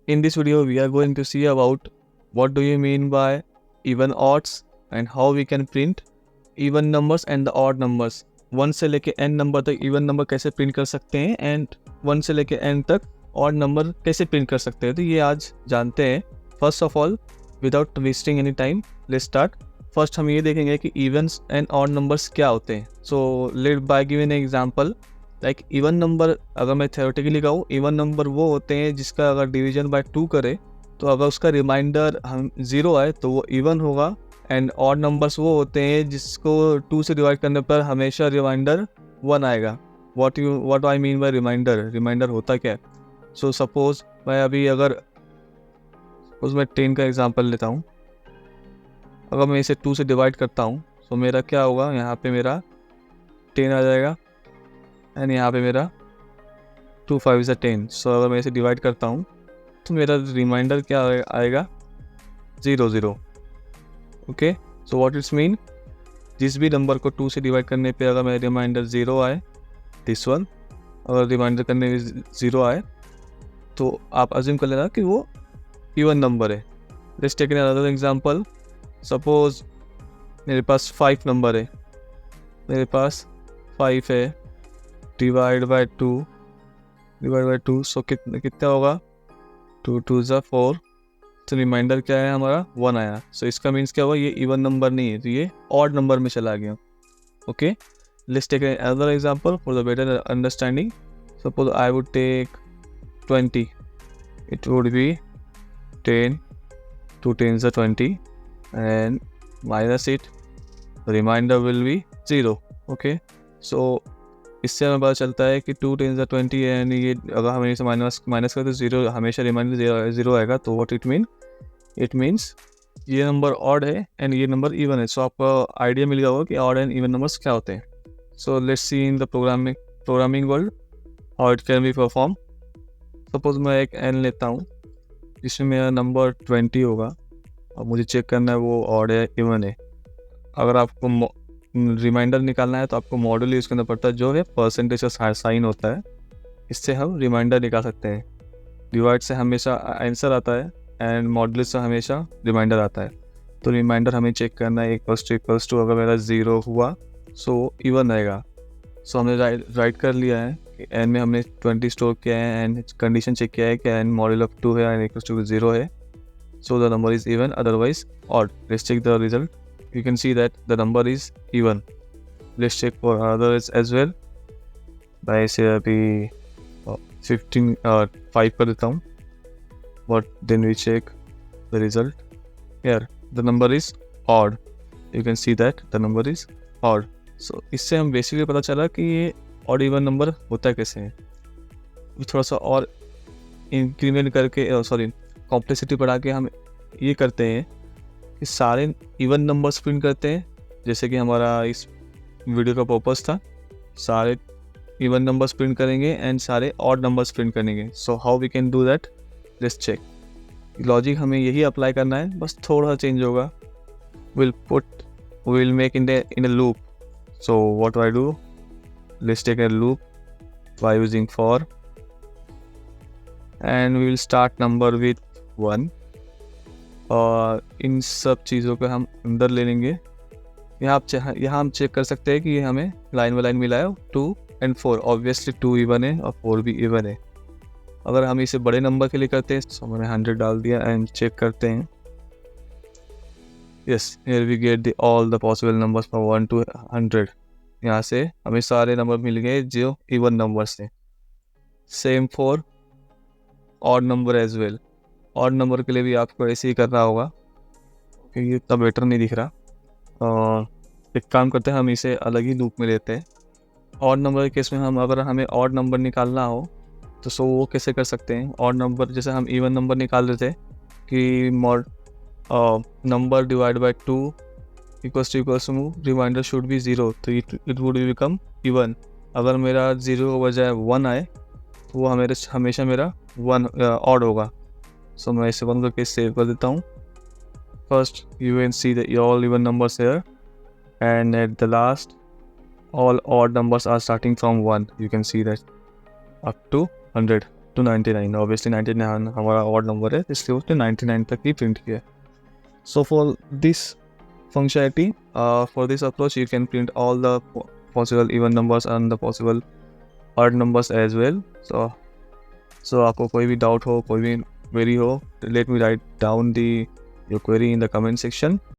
In this video, we are going to see about what do you mean by even odds and how we can print even numbers and the odd numbers. 1 से लेके n number तक even number कैसे print कर सकते हैं and 1 से लेके n तक ऑड नंबर कैसे प्रिंट कर सकते हैं, तो ये आज जानते हैं. First of all, without wasting any time, let's start. First हम ये देखेंगे कि इवन्स एंड ऑड नंबर्स क्या होते हैं. So let bye given an example. Like even number अगर मैं थ्योरेटिकली कहूँ, इवन नंबर वो होते हैं जिसका अगर डिवीजन बाय 2 करे तो अगर उसका रिमाइंडर हम 0 आए तो वो इवन होगा. एंड ऑड नंबर्स वो होते हैं जिसको 2 से डिवाइड करने पर हमेशा रिमाइंडर 1 आएगा. What I mean by reminder होता क्या है. सो सपोज मैं अभी मैं 10 का एग्जांपल लेता हूँ. अगर मैं इसे 2 से डिवाइड करता हूँ तो मेरा क्या होगा, यहाँ पे मेरा 10 आ जाएगा एंड यहाँ पे मेरा 2 5 is 10. सो अगर मैं इसे डिवाइड करता हूँ तो मेरा रिमाइंडर क्या आएगा, 0 0. Okay, so what it's mean, जिस भी नंबर को 2 से डिवाइड करने पे अगर मेरा रिमाइंडर 0 आए, दिस वन, अगर रिमाइंडर करने में 0 आए तो आप अज्यूम कर लेना कि वो इवन नंबर है. Let's take another example. Suppose मेरे पास 5 नंबर है, मेरे पास 5 है, डिवाइड बाय 2, सो कितना होगा, 2 2 ज़ा 4. तो रिमाइंडर क्या है हमारा, 1 आया. सो इसका मीन्स क्या हुआ, ये इवन नंबर नहीं है, तो ये ऑड नंबर में चला गया. Okay, let's take another example for the better understanding. Suppose I would take 20, it would be 10, 2 10s are 20 and minus it, the remainder will be 0. Okay, so इससे हमें पता चलता है कि 2 10s are 20 एंड ये अगर हम इसे माइनस करें तो 0 हमेशा रिमाइंडर 0 आएगा. तो व्हाट इट मीन्स ये नंबर ऑड है एंड ये नंबर इवन है. सो आपको आइडिया मिल गया होगा कि ऑड एंड इवन नंबर्स क्या होते हैं. So let's see in the programming world how it can be perform. Suppose मैं एक n लेता हूँ जिसमें मेरा नंबर 20 होगा और मुझे चेक करना है वो ऑड है इवन है. अगर आपको रिमाइंडर निकालना है तो आपको मॉडल यूज़ करना पड़ता है जो है परसेंटेज का साइन होता है. इससे हम रिमाइंडर निकाल सकते हैं. डिवाइड से हमेशा आंसर आता है एंड मॉडल से हमेशा रिमाइंडर आता है. तो रिमाइंडर हमें चेक करना है इक्वल्स टू अगर मेरा 0 हुआ सो इवन आएगा. सो हमने राइट कर लिया है कि n में हमने 20 स्टोर किया है एंड कंडीशन चेक किया है कि n मॉडल ऑफ 2 है एंड इक्वल्स टू 0 है. So the number is even, otherwise odd. Let's check the result. You can see that the number is even. Let's check for others as well. by say अभी 5 कर देता हूँ, but then we check the result. Here the number is odd. You can see that the number is odd. So इससे हम basically पता चला कि ये ऑड इवन नंबर होता कैसे है. थोड़ा सा और इंक्रीमेंट करके कॉम्प्लेक्सिटी बढ़ा के हम ये करते हैं कि सारे इवन नंबर्स प्रिंट करते हैं, जैसे कि हमारा इस वीडियो का पर्पस था. सारे इवन नंबर्स प्रिंट करेंगे एंड सारे ऑड नंबर्स प्रिंट करेंगे. So how we can do that, let's check. Logic हमें यही अप्लाई करना है, बस थोड़ा सा चेंज होगा. Will make in a loop. So what I do, let's take a loop by using for and we will start number with 1. और इन सब चीज़ों को हम अंदर ले लेंगे. यहाँ हम चेक कर सकते हैं कि ये हमें लाइन बाय लाइन मिला है 2 and 4. ऑब्वियसली 2 इवन है और 4 भी इवन है. अगर हम इसे बड़े नंबर के लिए करते हैं तो मैंने 100 डाल दिया एंड चेक करते हैं. Yes, here we get all the possible numbers from 1 to 100. यहाँ से हमें सारे नंबर मिल गए जो इवन नंबर्स हैं. Same for odd number as well. Odd number के लिए भी आपको ऐसे ही करना होगा क्योंकि ये इतना बेटर नहीं दिख रहा. एक काम करते हैं, हम इसे अलग ही लूप में लेते हैं. ऑड नंबर के केस में अगर हमें ऑड नंबर निकालना हो तो वो कैसे कर सकते हैं. ऑड नंबर जैसे हम इवन नंबर निकाल देते हैं कि number divide by 2 equals to reminder should be 0, तो इट वुड बिकम इवन. अगर मेरा 0 के बजाय 1 आए तो वो हमेशा मेरा 1 ऑड होगा. सो मैं इसे 1 करके सेव कर देता हूँ. First you can see the all even numbers here and at the last all odd numbers are starting from 1. You can see that up to 100. To 99। Obviously 99 हमारा ऑड नंबर है, इसलिए उसने 99 तक ही प्रिंट किया। So for this functionality, for this approach you can print all the possible even numbers and the possible odd numbers as well. So आपको कोई भी doubt हो, कोई भी क्वेरी हो, let me write down your query in the comment section.